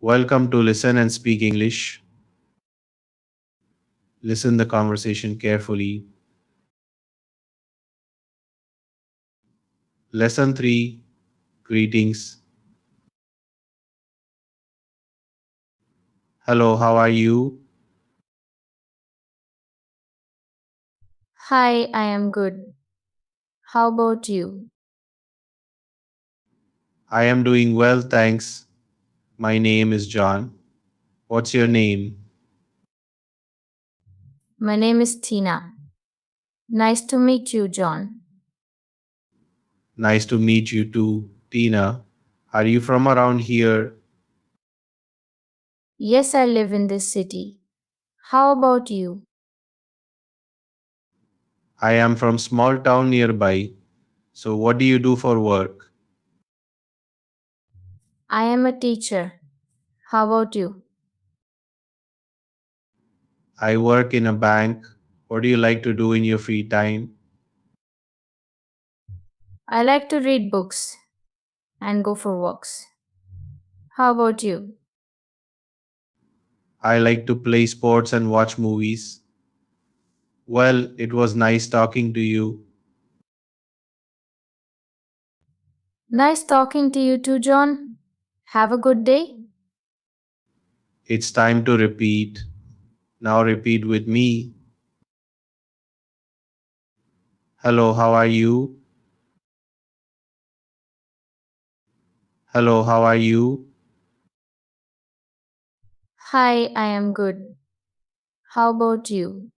Welcome to Listen and Speak English. Listen the conversation carefully. Lesson 3 Greetings. Hello, how are you? Hi, I am good. How about you? I am doing well, thanks. My name is John. What's your name? My name is Tina. Nice to meet you, John. Nice to meet you too, Tina. Are you from around here? Yes, I live in this city. How about you? I am from small town nearby. So what do you do for work? I am a teacher. How about you? I work in a bank. What do you like to do in your free time? I like to read books and go for walks. How about you? I like to play sports and watch movies. Well, it was nice talking to you. Nice talking to you too, John. Have a good day. It's time to repeat. Now repeat with me. Hello, how are you? Hello, how are you? Hi, I am good. How about you?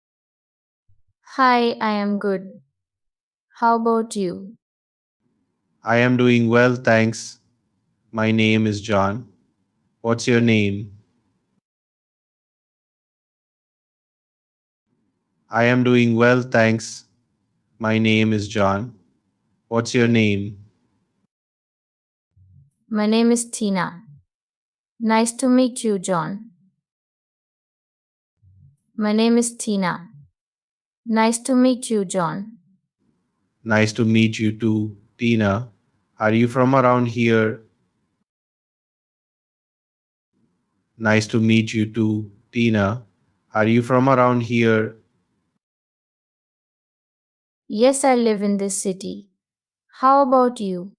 Hi, I am good. How about you? I am doing well, thanks. My name is John. What's your name? I am doing well, thanks. My name is John. What's your name? My name is Tina. Nice to meet you, John. My name is Tina. Nice to meet you, John. Nice to meet you too, Tina. Are you from around here? Nice to meet you too, Tina. Are you from around here? Yes, I live in this city. How about you?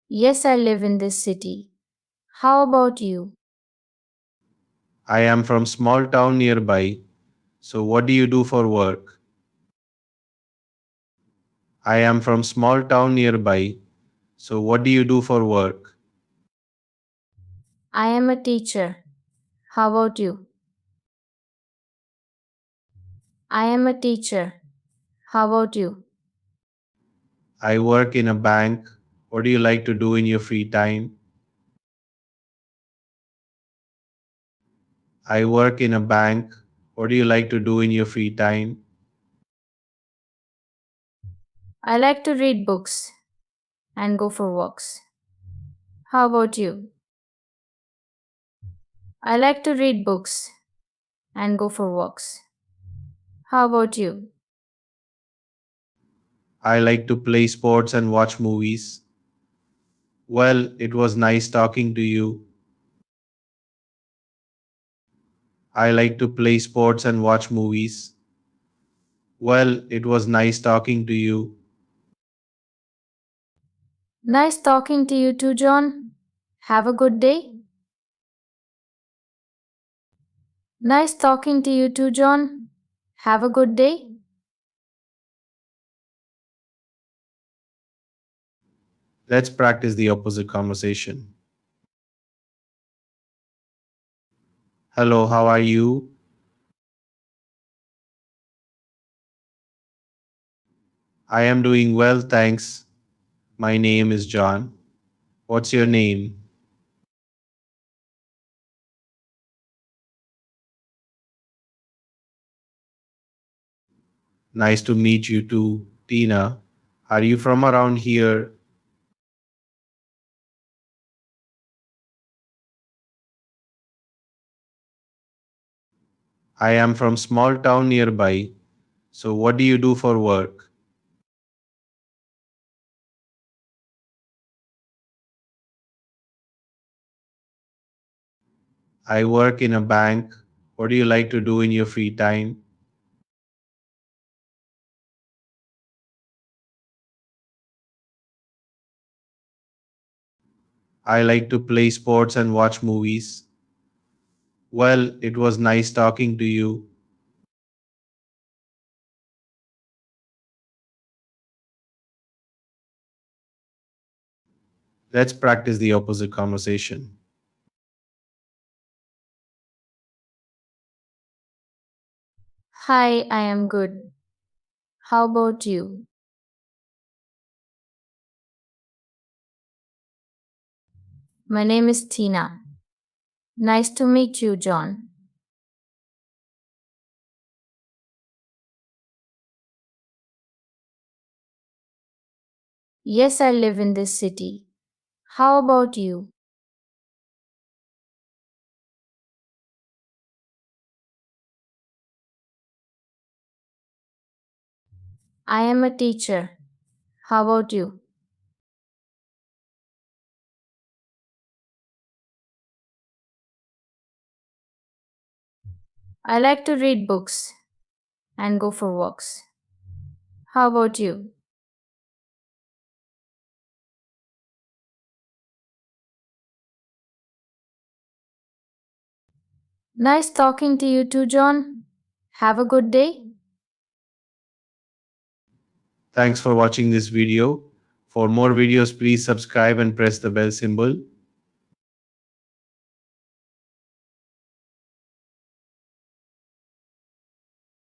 Yes, I live in this city. How about you? I am from small town nearby. So what do you do for work? I am from small town nearby. So what do you do for work? I am a teacher. How about you? I am a teacher. How about you? I work in a bank. What do you like to do in your free time? I work in a bank. What do you like to do in your free time? I like to read books and go for walks. How about you? I like to read books and go for walks. How about you? I like to play sports and watch movies. Well, it was nice talking to you. I like to play sports and watch movies. Well, it was nice talking to you. Nice talking to you too, John. Have a good day. Nice talking to you too, John. Have a good day. Let's practice the opposite conversation. Hello, how are you? I am doing well, thanks. My name is John. What's your name? Nice to meet you too, Tina. Are you from around here? I am from small town nearby. So what do you do for work? I work in a bank. What do you like to do in your free time? I like to play sports and watch movies. Well, it was nice talking to you. Let's practice the opposite conversation. Hi, I am good. How about you? My name is Tina. Nice to meet you, John. Yes, I live in this city. How about you? I am a teacher. How about you? I like to read books and go for walks. How about you? Nice talking to you too, John. Have a good day. Thanks for watching this video. For more videos, please subscribe and press the bell symbol.